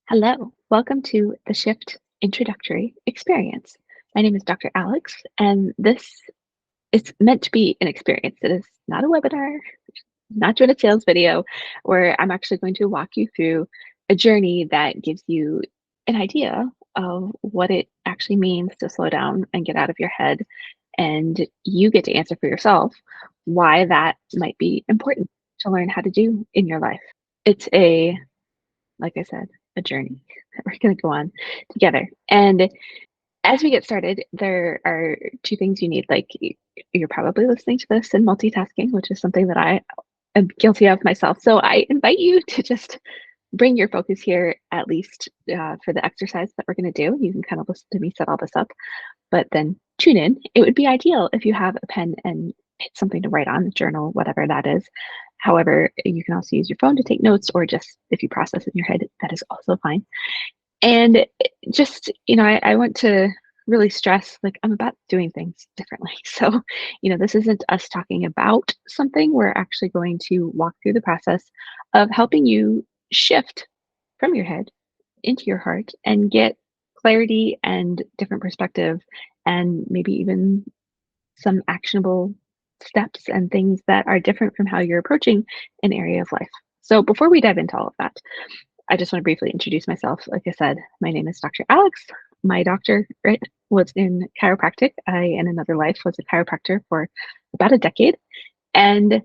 Hello, welcome to the Shift Introductory Experience. My name is Dr. Alex, and this is meant to be an experience. It is not a webinar, not doing a sales video, where I'm actually going to walk you through a journey that gives you an idea of what it actually means to slow down and get out of your head. And you get to answer for yourself why that might be important to learn how to do in your life. It's like I said, a journey that we're going to go on together. And as we get started, there are two things you need. You're probably listening to this and multitasking, which is something that I am guilty of myself. So I invite you to just bring your focus here, at least for the exercise that we're going to do. You can kind of listen to me set all this up, but then tune in. It would be ideal if you have a pen and something to write on, journal, whatever that is. However, you can also use your phone to take notes, or just if you process in your head, that is also fine. And just, I want to really stress, like, I'm about doing things differently. So, this isn't us talking about something. We're actually going to walk through the process of helping you shift from your head into your heart and get clarity and different perspective, and maybe even some actionable steps and things that are different from how you're approaching an area of life. So before we dive into all of that, I just want to briefly introduce myself. Like I said, my name is Dr. Alex. My doctor, right, was in chiropractic. I, in another life, was a chiropractor for about a decade. And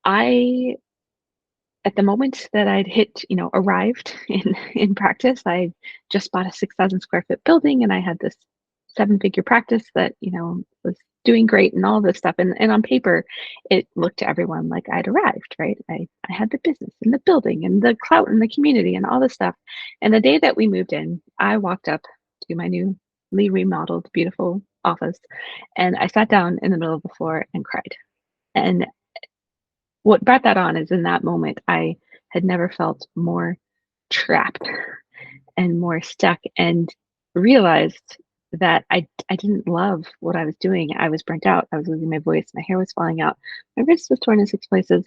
I, at the moment that I'd hit, arrived in practice, I just bought a 6,000 square foot building, and I had this 7-figure practice that, was doing great and all this stuff. And on paper, it looked to everyone like I'd arrived, right? I had the business and the building and the clout in the community and all this stuff. And the day that we moved in, I walked up to my newly remodeled, beautiful office, and I sat down in the middle of the floor and cried. And what brought that on is, in that moment, I had never felt more trapped and more stuck, and realized that I didn't love what I was doing. I was burnt out. I was losing my voice. My hair was falling out. My wrist was torn in 6 places,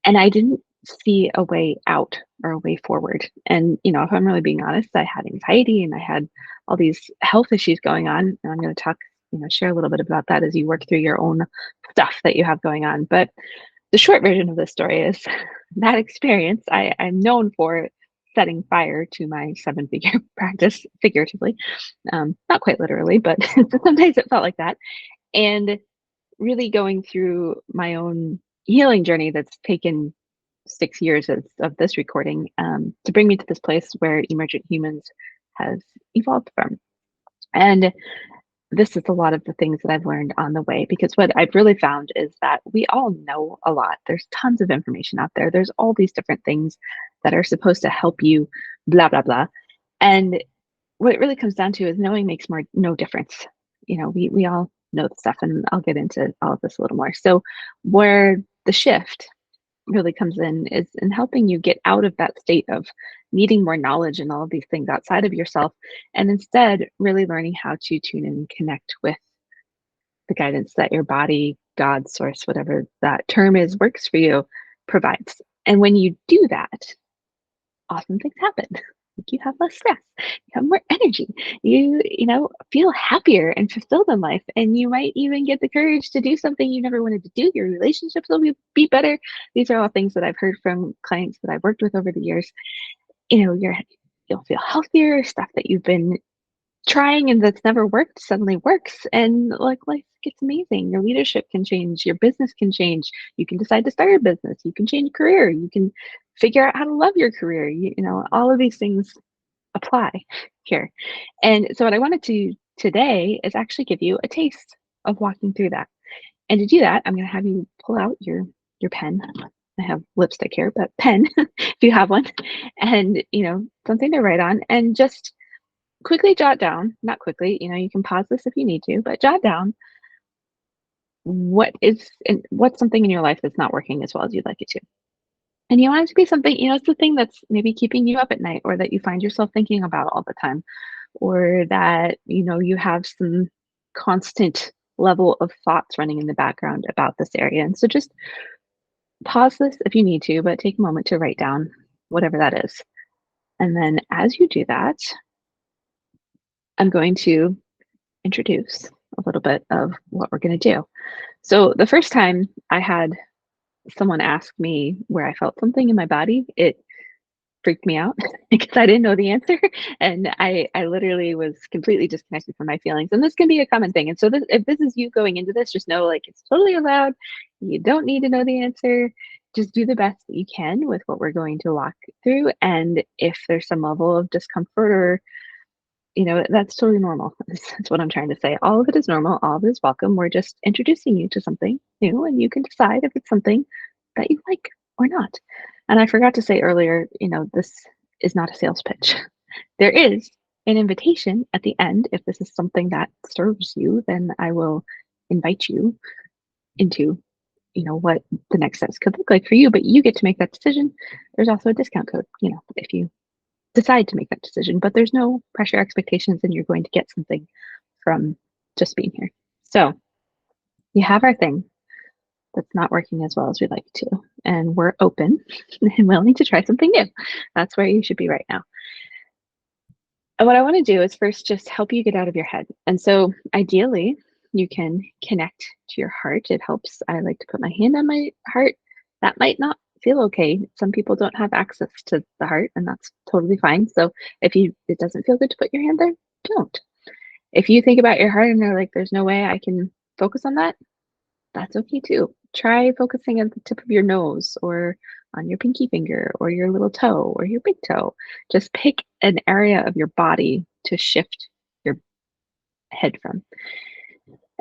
and I didn't see a way out or a way forward. And, if I'm really being honest, I had anxiety and I had all these health issues going on. And I'm going to talk, share a little bit about that as you work through your own stuff that you have going on. But the short version of this story is that experience, I'm known for setting fire to my 7-figure practice, figuratively, not quite literally, but sometimes it felt like that. And really going through my own healing journey that's taken 6 years of this recording, to bring me to this place where Emergent Humans has evolved from. And this is a lot of the things that I've learned on the way, because what I've really found is that we all know a lot. There's tons of information out there. There's all these different things that are supposed to help you, blah, blah, blah. And what it really comes down to is knowing makes no difference. We all know the stuff, and I'll get into all of this a little more. So where the shift really comes in is in helping you get out of that state of needing more knowledge and all of these things outside of yourself, and instead really learning how to tune in and connect with the guidance that your body, God, source, whatever that term is, works for you, provides. And when you do that, awesome things happen. You have less stress, you have more energy, feel happier and fulfilled in life, and you might even get the courage to do something you never wanted to do. Your relationships will be better. These are all things that I've heard from clients that I've worked with over the years. You'll feel healthier. Stuff that you've been trying and that's never worked suddenly works, and like, life gets amazing. Your leadership can change, your business can change. You can decide to start a business, you can change career, you can figure out how to love your career. All of these things apply here. And so what I wanted to today is actually give you a taste of walking through that. And to do that, I'm going to have you pull out your pen. I have lipstick here, but pen if you have one, and something to write on, and just quickly jot down, not quickly, you can pause this if you need to, but jot down what's something in your life that's not working as well as you'd like it to. And you want it to be something, it's the thing that's maybe keeping you up at night, or that you find yourself thinking about all the time, or that, you have some constant level of thoughts running in the background about this area. And so just pause this if you need to, but take a moment to write down whatever that is. And then as you do that, I'm going to introduce a little bit of what we're going to do. So the first time I had someone ask me where I felt something in my body, it freaked me out because I didn't know the answer, and I literally was completely disconnected from my feelings, and this can be a common thing, and so this if this is you going into this, just know, like, it's totally allowed. You don't need to know the answer. Just do the best that you can with what we're going to walk through, and if there's some level of discomfort or that's totally normal. That's what I'm trying to say. All of it is normal, all of it is welcome. We're just introducing you to something new, and you can decide if it's something that you like or not. And I forgot to say earlier, this is not a sales pitch. There is an invitation at the end. If this is something that serves you, then I will invite you into, what the next steps could look like for you, but you get to make that decision. There's also a discount code, if you decide to make that decision, but there's no pressure expectations and you're going to get something from just being here. So you have our thing that's not working as well as we'd like it to, and we're open and willing to try something new. That's where you should be right now. And what I want to do is first just help you get out of your head. And so ideally, you can connect to your heart. It helps. I like to put my hand on my heart. That might not feel okay. Some people don't have access to the heart, and that's totally fine. So if it doesn't feel good to put your hand there, don't. If you think about your heart and you're like, there's no way I can focus on that, that's okay too. Try focusing at the tip of your nose or on your pinky finger or your little toe or your big toe. Just pick an area of your body to shift your head from.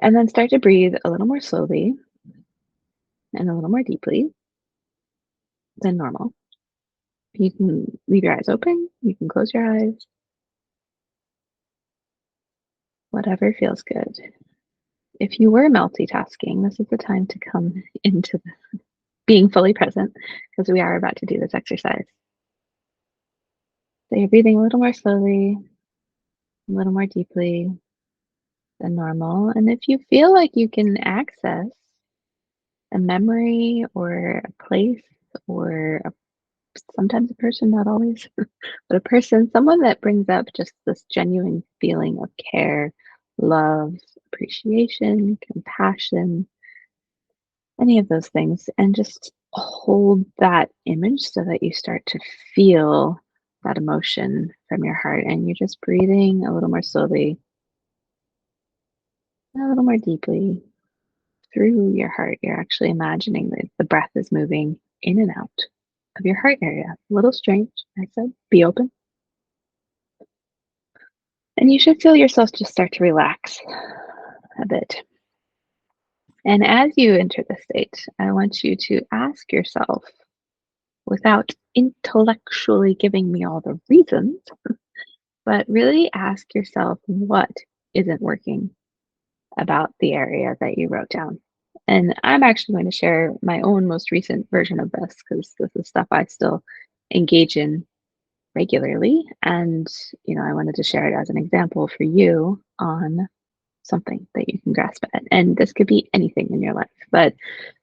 And then start to breathe a little more slowly and a little more deeply than normal. You can leave your eyes open, you can close your eyes, whatever feels good. If you were multitasking, this is the time to come into being fully present because we are about to do this exercise. So you're breathing a little more slowly, a little more deeply than normal. And if you feel like you can access a memory or a place or sometimes a person, not always, but a person, someone that brings up just this genuine feeling of care, love, appreciation, compassion, any of those things, and just hold that image so that you start to feel that emotion from your heart. And you're just breathing a little more slowly, and a little more deeply through your heart. You're actually imagining that the breath is moving in and out of your heart area. A little strange, I said, be open. And you should feel yourself just start to relax a bit. And as you enter the state, I want you to ask yourself, without intellectually giving me all the reasons, but really ask yourself what isn't working about the area that you wrote down. And I'm actually going to share my own most recent version of this because this is stuff I still engage in regularly. And, I wanted to share it as an example for you on something that you can grasp at. And this could be anything in your life. But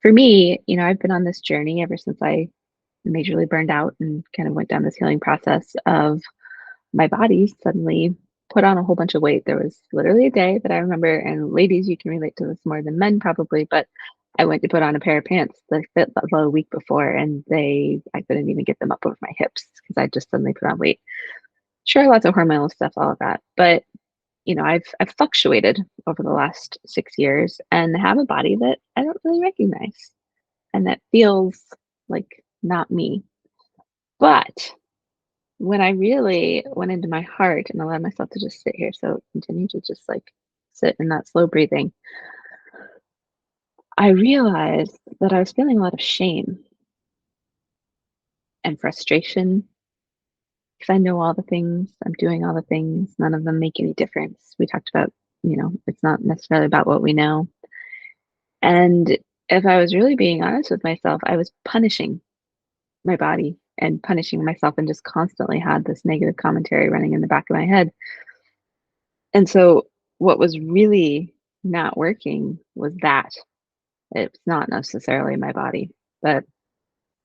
for me, I've been on this journey ever since I majorly burned out and kind of went down this healing process of my body suddenly put on a whole bunch of weight. There was literally a day that I remember, and ladies, you can relate to this more than men probably, but I went to put on a pair of pants that fit the week before, and I couldn't even get them up over my hips because I just suddenly put on weight. Sure, lots of hormonal stuff, all of that, but I've fluctuated over the last 6 years and have a body that I don't really recognize and that feels like not me. But when I really went into my heart and allowed myself to just sit here, so continue to just like sit in that slow breathing, I realized that I was feeling a lot of shame and frustration because I know all the things, I'm doing all the things, none of them make any difference. We talked about, it's not necessarily about what we know. And if I was really being honest with myself, I was punishing my body and punishing myself and just constantly had this negative commentary running in the back of my head. And so what was really not working was that it's not necessarily my body, but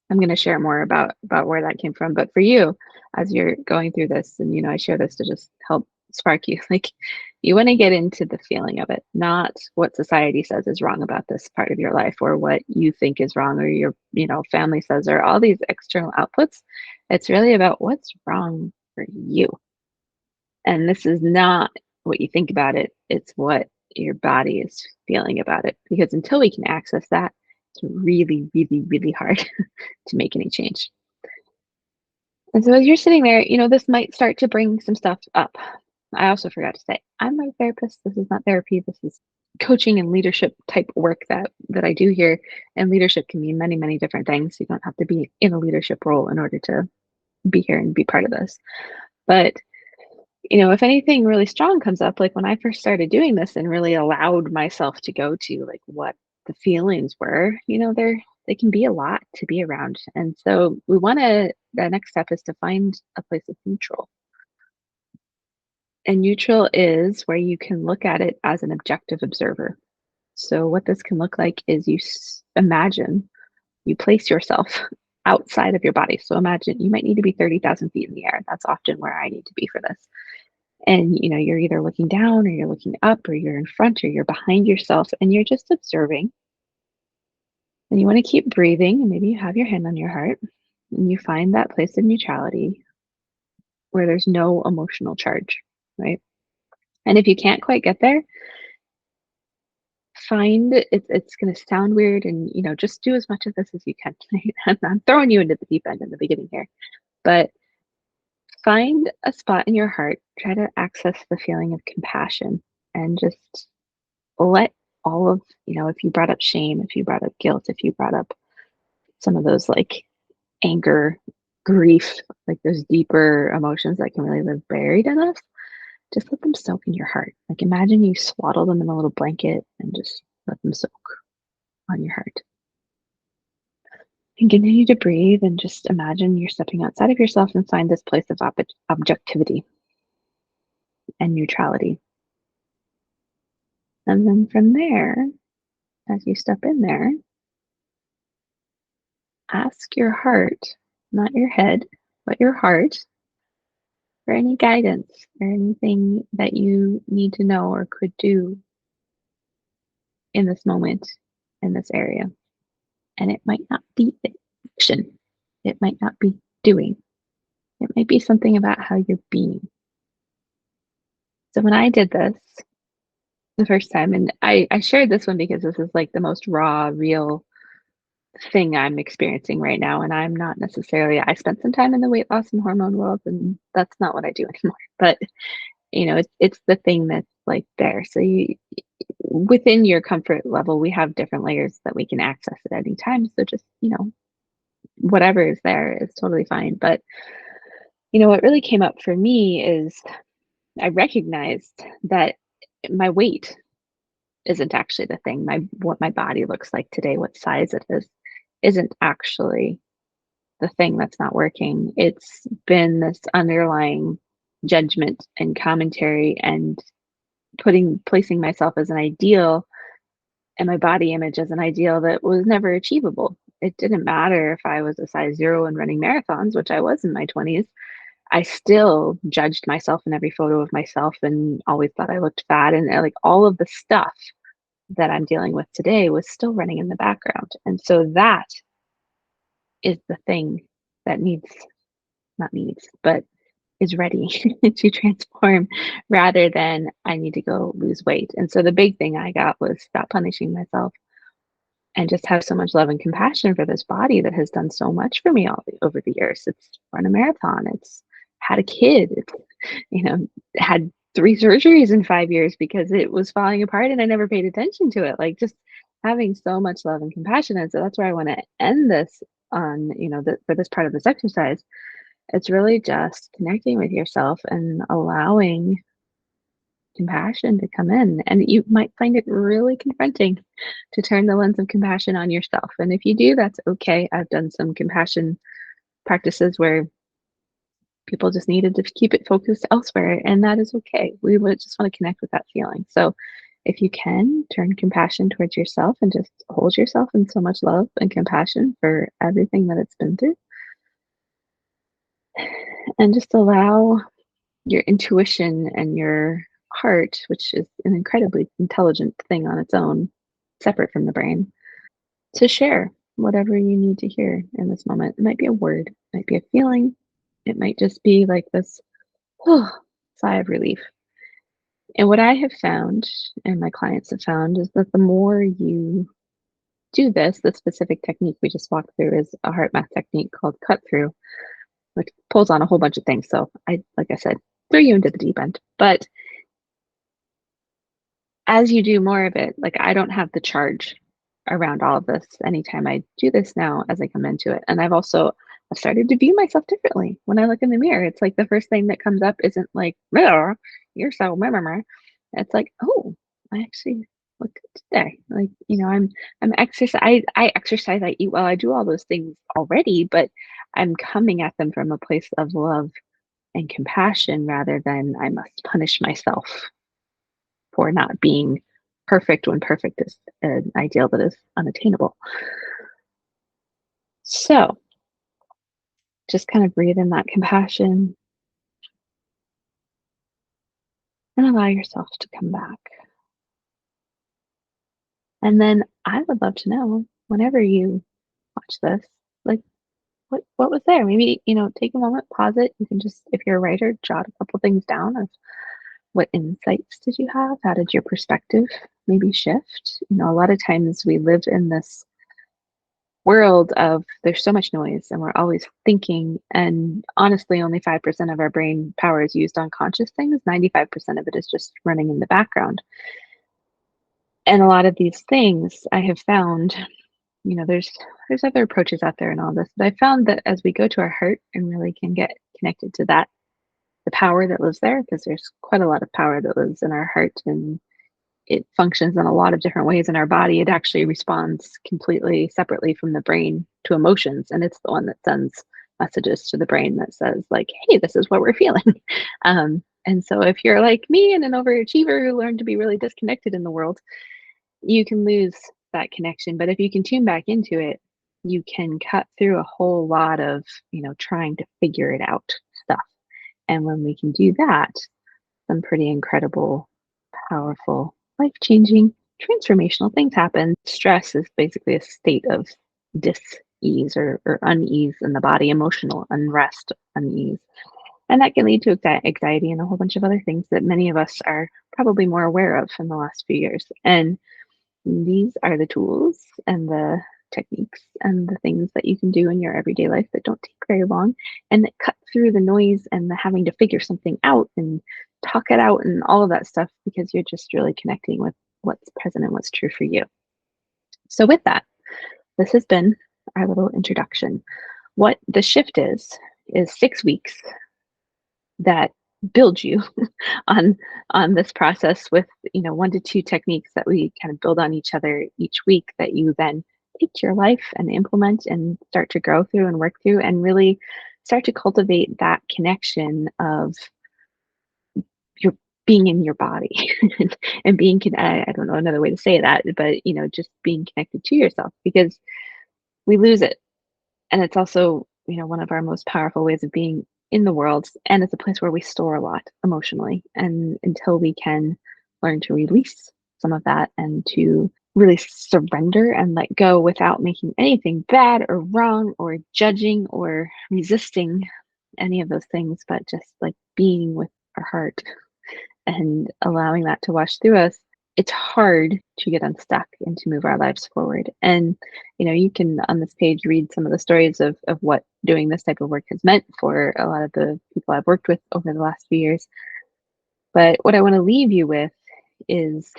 I'm gonna share more about where that came from, but for you, as you're going through this, and, I share this to just help spark you, like, you wanna get into the feeling of it, not what society says is wrong about this part of your life or what you think is wrong or your, family says or all these external outputs. It's really about what's wrong for you. And this is not what you think about it, it's what your body is feeling about it. Because until we can access that, it's really, really, really hard to make any change. And so as you're sitting there, this might start to bring some stuff up. I also forgot to say, I'm not a therapist. This is not therapy. This is coaching and leadership type work that I do here. And leadership can mean many, many different things. You don't have to be in a leadership role in order to be here and be part of this. But if anything really strong comes up, like when I first started doing this and really allowed myself to go to like what the feelings were, they can be a lot to be around. And so the next step is to find a place of neutral. And neutral is where you can look at it as an objective observer. So what this can look like is imagine you place yourself outside of your body. So imagine you might need to be 30,000 feet in the air. That's often where I need to be for this. And you're either looking down or you're looking up or you're in front or you're behind yourself and you're just observing. And you want to keep breathing and maybe you have your hand on your heart and you find that place of neutrality where there's no emotional charge, right? And if you can't quite get there, find it's going to sound weird and just do as much of this as you can. I'm throwing you into the deep end in the beginning here, but find a spot in your heart, try to access the feeling of compassion and just let all of, if you brought up shame, if you brought up guilt, if you brought up some of those like anger, grief, like those deeper emotions that can really live buried in us, just let them soak in your heart. Like imagine you swaddle them in a little blanket and just let them soak on your heart. And continue to breathe and just imagine you're stepping outside of yourself and find this place of objectivity and neutrality. And then from there, as you step in there, ask your heart, not your head, but your heart, for any guidance or anything that you need to know or could do in this moment, in this area. And it might not be action, it might not be doing, it might be something about how you're being. So when I did this the first time, and I shared this one because this is like the most raw, real thing I'm experiencing right now. And I'm not necessarily, I spent some time in the weight loss and hormone world, and that's not what I do anymore. But it's the thing that's like there. So within your comfort level, we have different layers that we can access at any time. So just, whatever is there is totally fine. But, what really came up for me is I recognized that my weight isn't actually the thing. What my body looks like today, what size it is, isn't actually the thing that's not working. It's been this underlying judgment and commentary and placing myself as an ideal and my body image as an ideal that was never achievable. It didn't matter if I was a size 0 and running marathons, which I was in my 20s. I still judged myself in every photo of myself and always thought I looked fat, and like all of the stuff that I'm dealing with today was still running in the background. And so that is the thing that not needs, but is ready to transform rather than I need to go lose weight. And so the big thing I got was stop punishing myself and just have so much love and compassion for this body that has done so much for me over the years. It's run a marathon. It's had a kid. It's, had 3 surgeries in 5 years because it was falling apart and I never paid attention to it. Like just having so much love and compassion. And so that's where I want to end this on, for this part of this exercise. It's really just connecting with yourself and allowing compassion to come in. And you might find it really confronting to turn the lens of compassion on yourself. And if you do, that's okay. I've done some compassion practices where people just needed to keep it focused elsewhere, and that is okay. We would just want to connect with that feeling. So if you can, turn compassion towards yourself and just hold yourself in so much love and compassion for everything that it's been through, and just allow your intuition and your heart, which is an incredibly intelligent thing on its own, separate from the brain, to share whatever you need to hear in this moment. It might be a word, it might be a feeling, it might just be like this sigh of relief. And what I have found, and my clients have found, is that the more you do this, the specific technique we just walked through is a heart math technique called cut through, which pulls on a whole bunch of things. So like I said, throw you into the deep end. But as you do more of it, like, I don't have the charge around all of this anytime I do this now as I come into it. And I've started to view myself differently when I look in the mirror. It's like the first thing that comes up isn't like, "Ugh, you're so meh, meh, meh." It's like, "Oh, I actually look good today." Like, I'm exercise I exercise, I eat well, I do all those things already, but I'm coming at them from a place of love and compassion rather than I must punish myself for not being perfect when perfect is an ideal that is unattainable. So just kind of breathe in that compassion and allow yourself to come back. And then I would love to know whenever you watch this, like, what was there? Maybe, take a moment, pause it. You can just, if you're a writer, jot a couple things down of what insights did you have? How did your perspective maybe shift? A lot of times we live in this world of there's so much noise and we're always thinking, and honestly only 5% of our brain power is used on conscious things. 95% of it is just running in the background. And a lot of these things I have found, there's other approaches out there and all this, but I found that as we go to our heart and really can get connected to that, the power that lives there, because there's quite a lot of power that lives in our heart, and it functions in a lot of different ways in our body. It actually responds completely separately from the brain to emotions, and it's the one that sends messages to the brain that says, like, "Hey, this is what we're feeling." And so if you're like me and an overachiever who learned to be really disconnected in the world, you can lose that connection. But if you can tune back into it, you can cut through a whole lot of, trying to figure it out stuff. And when we can do that, some pretty incredible, powerful, life-changing, transformational things happen. Stress is basically a state of dis-ease or unease in the body, emotional unrest, unease. And that can lead to anxiety and a whole bunch of other things that many of us are probably more aware of in the last few years. And these are the tools and the techniques and the things that you can do in your everyday life that don't take very long and that cut through the noise and the having to figure something out and talk it out and all of that stuff, because you're just really connecting with what's present and what's true for you. So, with that, this has been our little introduction. What the shift is 6 weeks that build you on this process with 1 to 2 techniques that we kind of build on each other each week, that you then take to your life and implement and start to grow through and work through and really start to cultivate that connection of your being in your body and I don't know another way to say that, but just being connected to yourself, because we lose it. And it's also, one of our most powerful ways of being in the world. And it's a place where we store a lot emotionally. And until we can learn to release some of that and to really surrender and let go without making anything bad or wrong or judging or resisting any of those things, but just like being with our heart and allowing that to wash through us, it's hard to get unstuck and to move our lives forward. And, you can on this page read some of the stories of what doing this type of work has meant for a lot of the people I've worked with over the last few years. But what I want to leave you with is,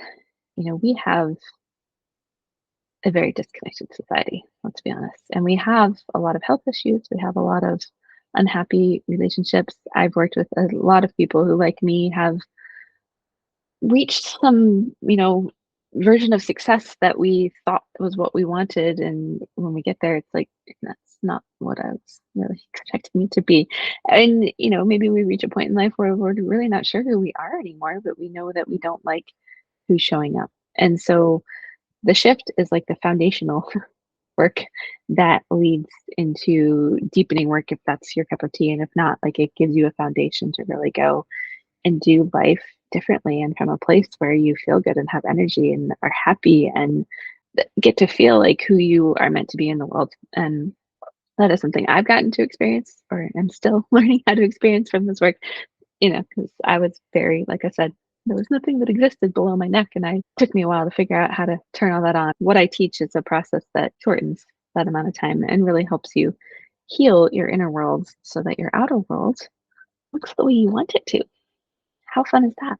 we have a very disconnected society, let's be honest. And we have a lot of health issues. We have a lot of unhappy relationships. I've worked with a lot of people who, like me, have reached some, version of success that we thought was what we wanted. And when we get there, it's like, that's not what I was really expecting it to be. And, maybe we reach a point in life where we're really not sure who we are anymore, but we know that we don't like who's showing up. And so the shift is like the foundational work that leads into deepening work if that's your cup of tea. And if not, like it gives you a foundation to really go and do life differently and from a place where you feel good and have energy and are happy and get to feel like who you are meant to be in the world. And that is something I've gotten to experience or am still learning how to experience from this work, because I was very, like I said, there was nothing that existed below my neck. And I took me a while to figure out how to turn all that on. What I teach is a process that shortens that amount of time and really helps you heal your inner world so that your outer world looks the way you want it to. How fun is that?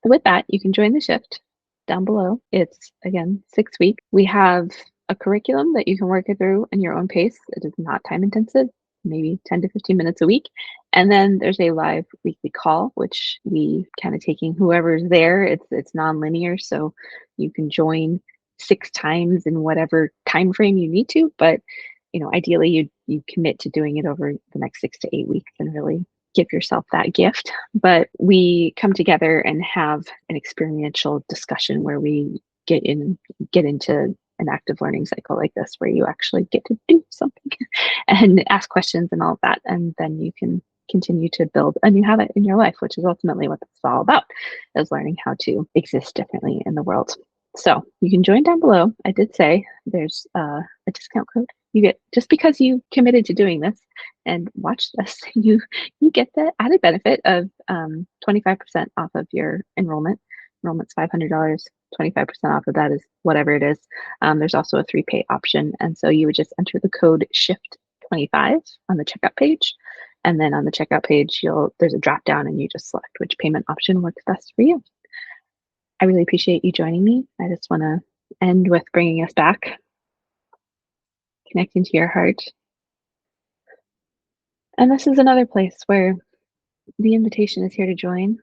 So with that, you can join the shift down below. It's again 6 weeks. We have a curriculum that you can work it through in your own pace. It is not time intensive, maybe 10 to 15 minutes a week. And then there's a live weekly call, which we kind of taking whoever's there. It's non-linear, so you can join 6 times in whatever time frame you need to. But ideally you commit to doing it over the next 6 to 8 weeks and really give yourself that gift. But we come together and have an experiential discussion where we get into an active learning cycle like this, where you actually get to do something and ask questions and all of that. And then you can continue to build a new habit in your life, which is ultimately what it's all about, is learning how to exist differently in the world. So you can join down below. I did say there's a discount code. You get, just because you committed to doing this and watch this, you get the added benefit of 25% off of your enrollment. Enrollment's $500. 25% off of that is whatever it is. There's also a 3-pay option. And so you would just enter the code SHIFT25 on the checkout page. And then on the checkout page, there's a drop down and you just select which payment option works best for you. I really appreciate you joining me. I just want to end with bringing us back, connecting to your heart. And this is another place where the invitation is here to join.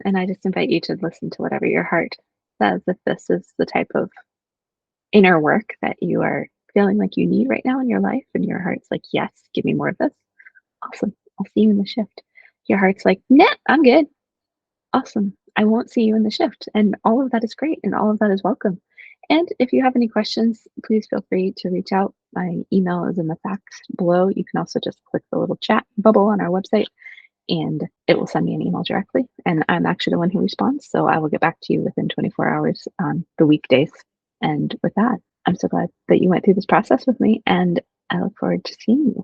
And I just invite you to listen to whatever your heart says. If this is the type of inner work that you are feeling like you need right now in your life, and your heart's like, yes, give me more of this. Awesome. I'll see you in the shift. Your heart's like, nah, I'm good. Awesome. I won't see you in the shift. And all of that is great. And all of that is welcome. And if you have any questions, please feel free to reach out. My email is in the facts below. You can also just click the little chat bubble on our website and it will send me an email directly. And I'm actually the one who responds. So I will get back to you within 24 hours on the weekdays. And with that, I'm so glad that you went through this process with me and I look forward to seeing you.